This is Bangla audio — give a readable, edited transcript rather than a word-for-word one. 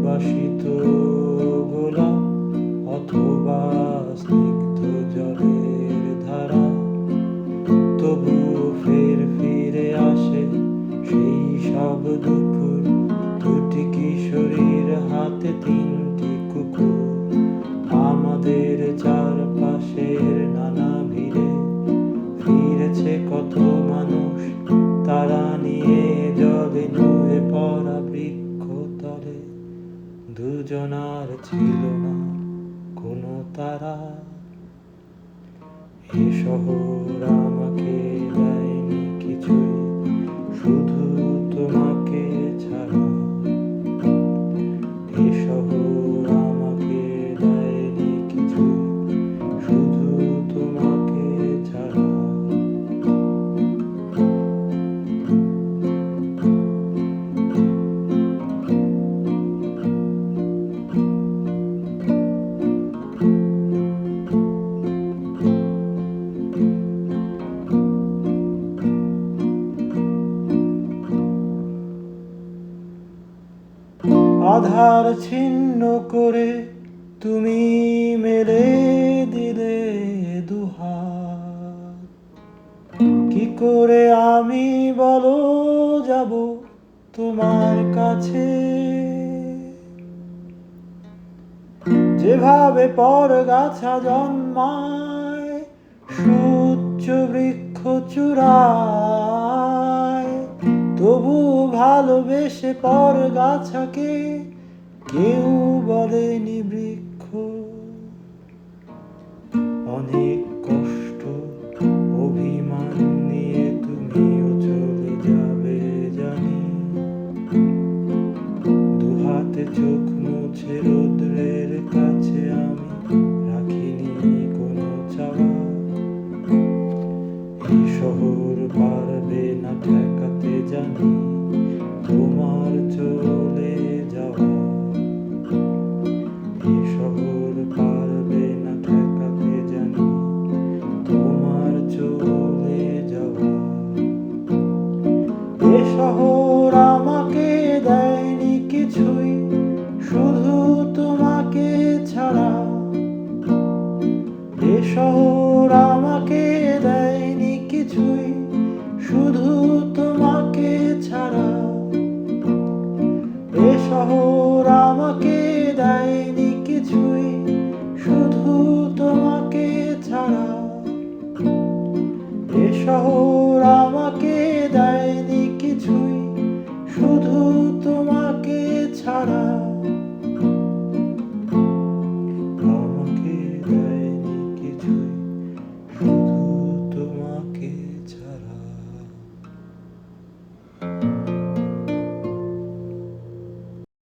সুবাসিত গোলাপ অথবা স্নিগ্ধ জলের ধারা, তবু ফের ফিরে আসে সেই সব দুপুর, দুটি কিশোরীর হাতে তিনটি কুকুর। আমাদের চারপাশের নানা ভিড়ে ফিরেছে কত মানুষ, তারা নিয়ে জলে নুয়ে পড়া বৃক্ষতলে। দুজনার ছিল না কোনো তারা, এ শহর আমাকে দেয়নি কিছুই, শুধু তোমাকে ছাড়া। এ শহর আমাকে দেয়নি কিছুই, শুধু তোমাকে ছাড়া। আধার ছিন্ন করে তুমি মেলে দিলে দুহাত, কি করে আমি বলো যাব তোমার কাছে। যেভাবে পরগাছা জন্মায় সূর্য বৃক্ষ চূড়ায়, তবু ভালোবেসে পরগাছাকে কেউ বলেনি বৃক্ষ। অনেক কষ্ট অভিমান নিয়ে তুমিও চলে যাবে জানি, দুহাতে চোখ মুছে রোদ্রের কাছে আমি রাখিনি কোনো চাওয়া। এই শহর পারবে না ঠেকাতে জানি তোমার চলে যাওয়া। এই শহর পারবে না ঠেকাতে জানি তোমার চলে যাওয়া। এ শহর আমাকে দেয়নি কিছুই, শুধু তোমাকে ছাড়া। এ শহর আমাকে দেয়নি কিছুই, শুধু তোমাকে ছাড়া। এ শহর আমাকে দেয়নি কিছুই, শুধু তোমাকে ছাড়া। এ শহর আমাকে দেয়নি কিছুই, শুধু